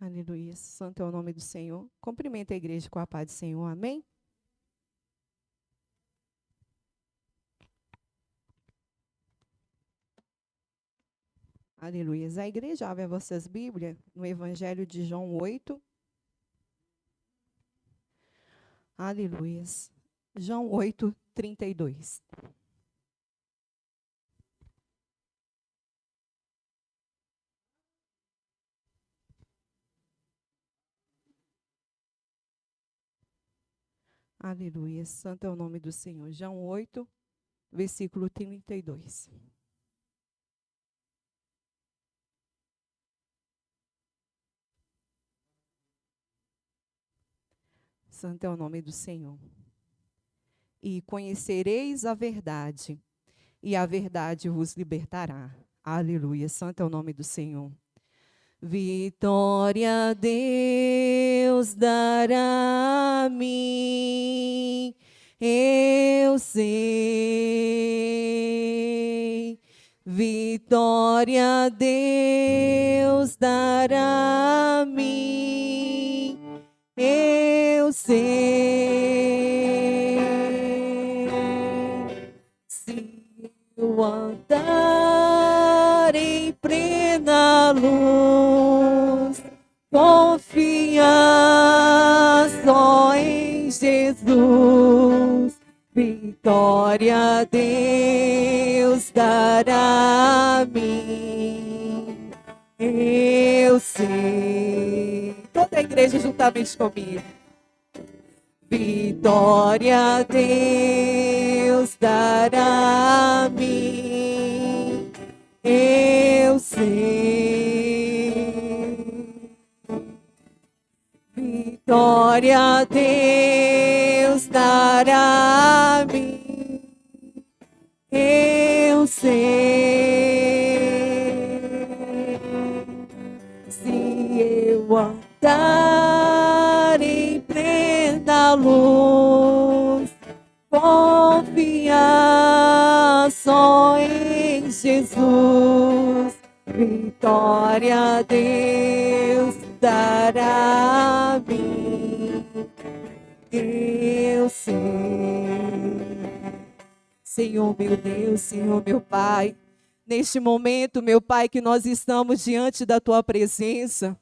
Aleluia. Santo é o nome do Senhor. Cumprimenta a igreja com a paz do Senhor. Amém? Aleluia. A igreja abre as vossas Bíblias no Evangelho de João 8. Aleluia. João 8, 32. Aleluia. Santo é o nome do Senhor. João 8, versículo 32. Santo é o nome do Senhor. E conhecereis a verdade, e a verdade vos libertará. Aleluia. Santo é o nome do Senhor. Vitória Deus dará a mim, eu sei. Vitória Deus dará a mim, eu sei. Se eu andar em plena luz, confiar só em Jesus, vitória Deus dará a mim, eu sei. Toda a igreja juntamente comigo. Vitória Deus dará a mim, eu sei. Vitória Deus dará a mim, eu sei. Se eu andar em plena luz, confiar só em Jesus, vitória Deus dará a mim, eu sei. Senhor meu Deus, Senhor meu Pai, neste momento, meu Pai, que nós estamos diante da Tua presença,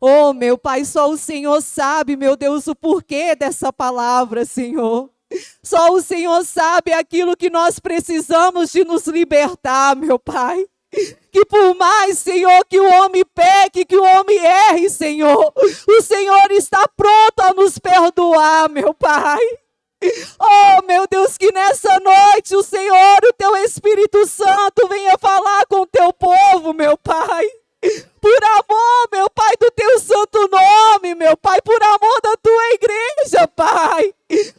oh, meu Pai, só o Senhor sabe, meu Deus, o porquê dessa palavra, Senhor. Só o Senhor sabe aquilo que nós precisamos de nos libertar, meu Pai. Que por mais, Senhor, que o homem peque, que o homem erre, Senhor, o Senhor está pronto a nos perdoar, meu Pai. Oh, meu Deus, que nessa noite o Senhor, o Teu Espírito Santo, venha falar com o Teu povo, meu Pai. Por amor, meu Pai, do Teu santo nome, meu Pai, por amor da Tua igreja, Pai.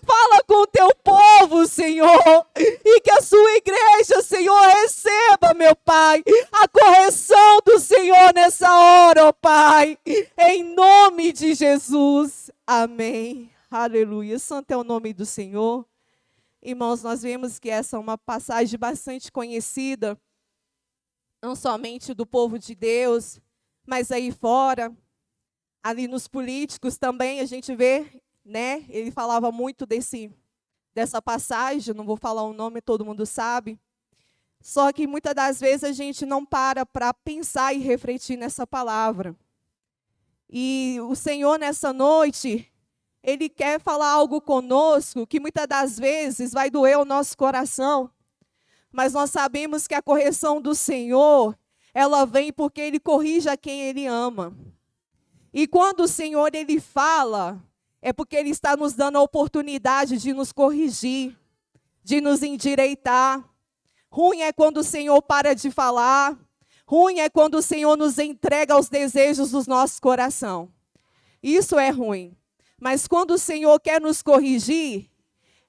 Fala com o Teu povo, Senhor, e que a Sua igreja, Senhor, receba, meu Pai, a correção do Senhor nessa hora, ó Pai, em nome de Jesus. Amém. Aleluia. Santo é o nome do Senhor. Irmãos, nós vemos que essa é uma passagem bastante conhecida, não somente do povo de Deus, mas aí fora, ali nos políticos também, a gente vê, né? Ele falava muito dessa passagem, não vou falar o nome, todo mundo sabe. Só que muitas das vezes a gente não para pensar e refletir nessa palavra. E o Senhor, nessa noite, Ele quer falar algo conosco que muitas das vezes vai doer o nosso coração. Mas nós sabemos que a correção do Senhor, ela vem porque Ele corrige a quem Ele ama. E quando o Senhor, Ele fala, é porque Ele está nos dando a oportunidade de nos corrigir, de nos endireitar. Ruim é quando o Senhor para de falar. Ruim é quando o Senhor nos entrega aos desejos do nosso coração. Isso é ruim. Mas quando o Senhor quer nos corrigir,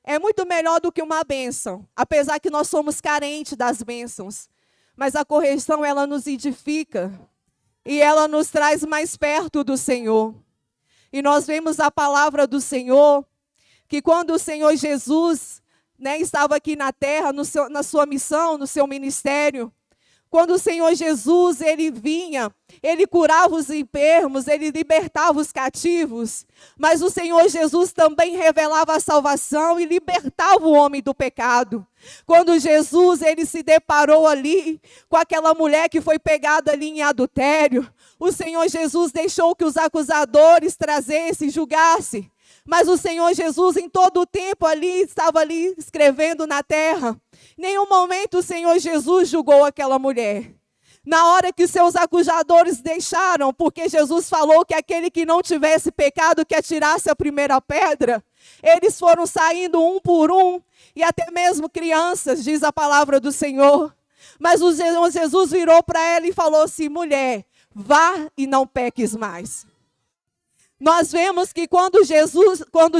é muito melhor do que uma bênção, apesar que nós somos carentes das bênçãos. Mas a correção, ela nos edifica e ela nos traz mais perto do Senhor. E nós vemos a palavra do Senhor, que quando o Senhor Jesus, né, estava aqui na terra, na sua missão, no seu ministério, Quando o Senhor Jesus, ele vinha, ele curava os enfermos, ele libertava os cativos, mas o Senhor Jesus também revelava a salvação e libertava o homem do pecado. Quando Jesus, ele se deparou ali com aquela mulher que foi pegada ali em adultério, o Senhor Jesus deixou que os acusadores trazessem, julgassem, mas o Senhor Jesus em todo o tempo ali, estava ali escrevendo na terra. Em nenhum momento o Senhor Jesus julgou aquela mulher. Na hora que seus acusadores deixaram, porque Jesus falou que aquele que não tivesse pecado que atirasse a primeira pedra, eles foram saindo um por um, e até mesmo crianças, diz a palavra do Senhor. Mas o Senhor Jesus virou para ela e falou assim: mulher, vá e não peques mais. Nós vemos que quando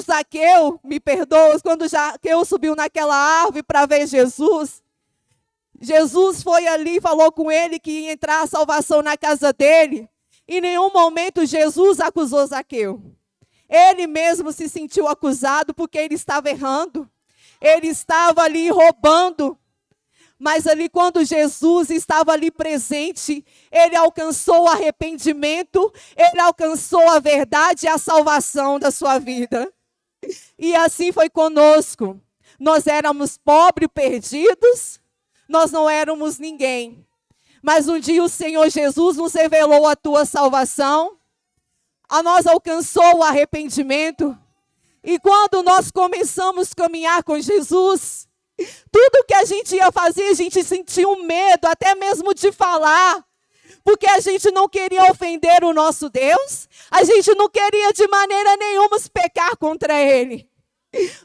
Zaqueu, me perdoa, quando Zaqueu subiu naquela árvore para ver Jesus, Jesus foi ali e falou com ele que ia entrar a salvação na casa dele. Em nenhum momento Jesus acusou Zaqueu. Ele mesmo se sentiu acusado porque ele estava errando. Ele estava ali roubando. Mas ali quando Jesus estava ali presente, ele alcançou o arrependimento, ele alcançou a verdade e a salvação da sua vida. E assim foi conosco. Nós éramos pobres, perdidos, nós não éramos ninguém. Mas um dia o Senhor Jesus nos revelou a tua salvação, a nós alcançou o arrependimento. E quando nós começamos a caminhar com Jesus, tudo que a gente ia fazer, a gente sentia um medo, até mesmo de falar, porque a gente não queria ofender o nosso Deus, a gente não queria de maneira nenhuma pecar contra Ele.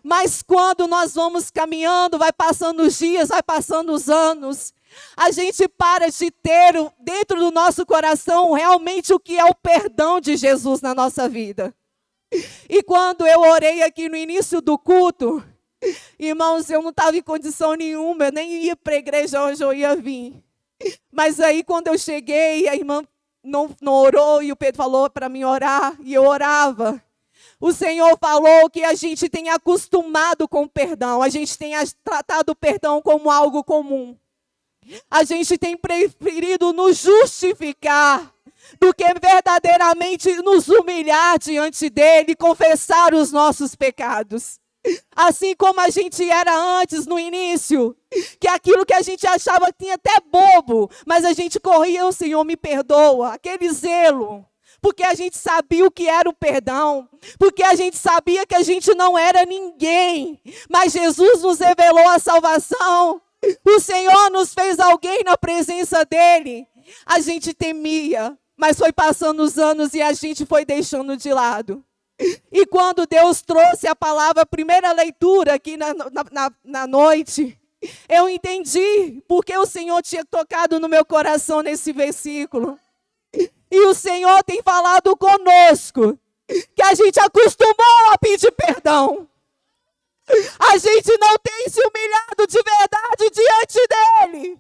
Mas quando nós vamos caminhando, vai passando os dias, vai passando os anos, a gente para de ter dentro do nosso coração realmente o que é o perdão de Jesus na nossa vida. E quando eu orei aqui no início do culto, irmãos, eu não estava em condição nenhuma, eu nem ia para a igreja onde eu ia vir. Mas aí quando eu cheguei, a irmã não orou e o Pedro falou para mim orar, e eu orava. O Senhor falou que a gente tem acostumado com o perdão, a gente tem tratado o perdão como algo comum. A gente tem preferido nos justificar do que verdadeiramente nos humilhar diante dEle e confessar os nossos pecados. Assim como a gente era antes, no início, que aquilo que a gente achava que tinha até bobo, mas a gente corria, o Senhor me perdoa, aquele zelo, porque a gente sabia o que era o perdão, porque a gente sabia que a gente não era ninguém, mas Jesus nos revelou a salvação, o Senhor nos fez alguém na presença dEle. A gente temia, mas foi passando os anos e a gente foi deixando de lado. E quando Deus trouxe a palavra, a primeira leitura aqui na noite, eu entendi porque o Senhor tinha tocado no meu coração nesse versículo. E o Senhor tem falado conosco que a gente acostumou a pedir perdão. A gente não tem se humilhado de verdade diante dEle.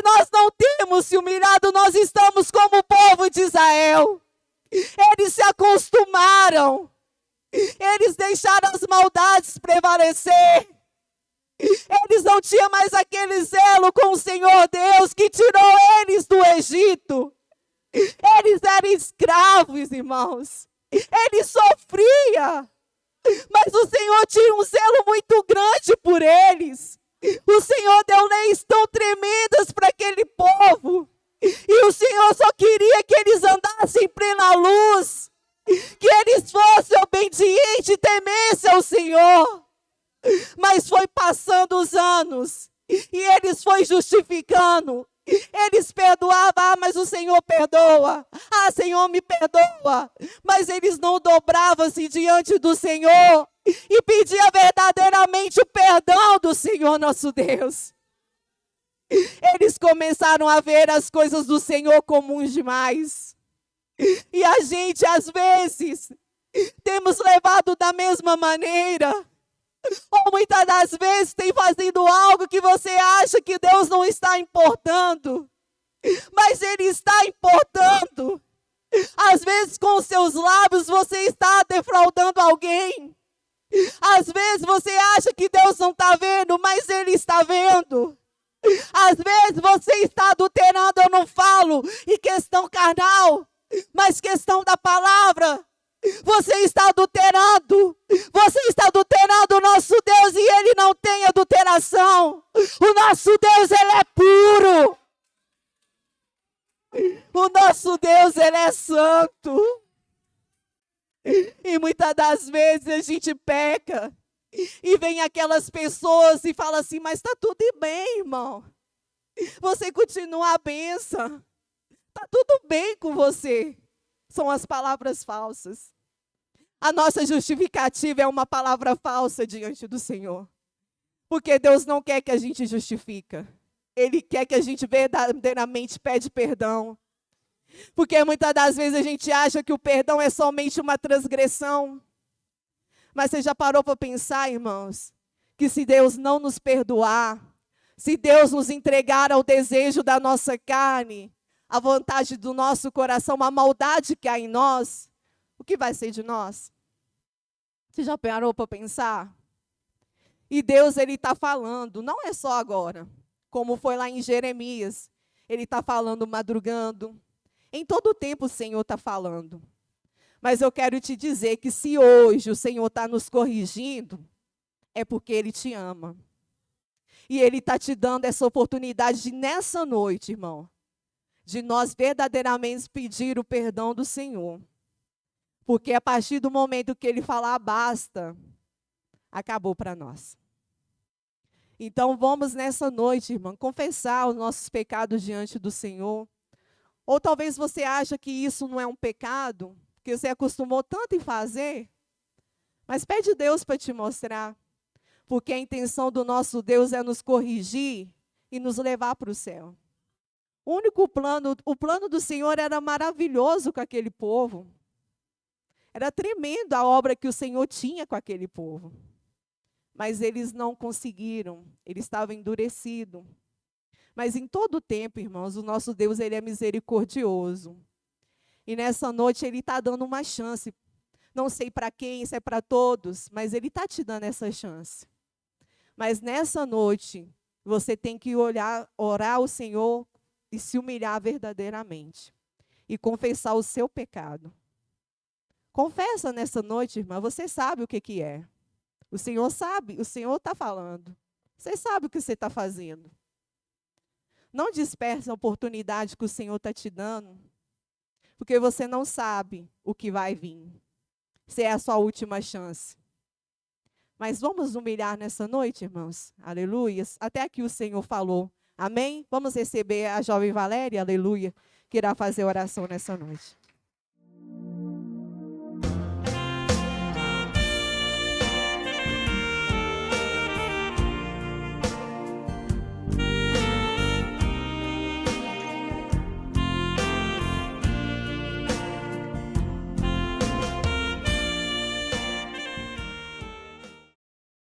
Nós não temos se humilhado, nós estamos como o povo de Israel. Eles se acostumaram. Eles deixaram as maldades prevalecer. Eles não tinham mais aquele zelo com o Senhor Deus que tirou eles do Egito. Eles eram escravos, irmãos. Eles sofriam. Mas o Senhor tinha um zelo muito grande por eles. O Senhor deu leis tão tremendas para aquele povo. E o Senhor só queria que eles andassem em plena luz. Que eles fossem obedientes e temessem ao Senhor. Mas foi passando os anos. E eles foi justificando. Eles perdoavam, mas o Senhor perdoa. Senhor, me perdoa. Mas eles não dobravam-se diante do Senhor e pediam verdadeiramente o perdão do Senhor nosso Deus. Eles começaram a ver as coisas do Senhor comuns demais. E a gente, às vezes, temos levado da mesma maneira. Ou muitas das vezes tem fazendo algo que você acha que Deus não está importando. Mas Ele está importando. Às vezes com os seus lábios você está defraudando alguém. Às vezes você acha que Deus não está vendo, mas Ele está vendo. Às vezes você está adulterando, eu não falo em questão carnal, mas questão da palavra. Você está adulterando. Você está adulterando o nosso Deus e Ele não tem adulteração. O nosso Deus, Ele é puro. O nosso Deus, Ele é santo. E muitas das vezes a gente peca. E vem aquelas pessoas e fala assim, mas está tudo bem, irmão. Você continua a benção. Está tudo bem com você. São as palavras falsas. A nossa justificativa é uma palavra falsa diante do Senhor. Porque Deus não quer que a gente justifica. Ele quer que a gente verdadeiramente pede perdão. Porque muitas das vezes a gente acha que o perdão é somente uma transgressão. Mas você já parou para pensar, irmãos, que se Deus não nos perdoar, se Deus nos entregar ao desejo da nossa carne, a vontade do nosso coração, a maldade que há em nós, o que vai ser de nós? Você já parou para pensar? E Deus, Ele está falando, não é só agora, como foi lá em Jeremias. Ele está falando madrugando. Em todo o tempo o Senhor está falando. Mas eu quero te dizer que se hoje o Senhor está nos corrigindo, é porque Ele te ama. E Ele está te dando essa oportunidade de, nessa noite, irmão, de nós verdadeiramente pedir o perdão do Senhor. Porque a partir do momento que Ele falar basta, acabou para nós. Então vamos nessa noite, irmão, confessar os nossos pecados diante do Senhor. Ou talvez você acha que isso não é um pecado, porque você acostumou tanto em fazer. Mas pede Deus para te mostrar. Porque a intenção do nosso Deus é nos corrigir e nos levar para o céu. O plano do Senhor era maravilhoso com aquele povo. Era tremenda a obra que o Senhor tinha com aquele povo. Mas eles não conseguiram, eles estavam endurecidos. Mas em todo o tempo, irmãos, o nosso Deus, Ele é misericordioso. E nessa noite Ele está dando uma chance. Não sei para quem, se é para todos, mas Ele está te dando essa chance. Mas nessa noite, você tem que orar ao Senhor e se humilhar verdadeiramente. E confessar o seu pecado. Confessa nessa noite, irmã, você sabe o que é. O Senhor sabe, o Senhor está falando. Você sabe o que você está fazendo. Não disperse a oportunidade que o Senhor está te dando, porque você não sabe o que vai vir. Se é a sua última chance. Mas vamos humilhar nessa noite, irmãos. Aleluias. Até aqui o Senhor falou. Amém? Vamos receber a jovem Valéria, aleluia, que irá fazer oração nessa noite.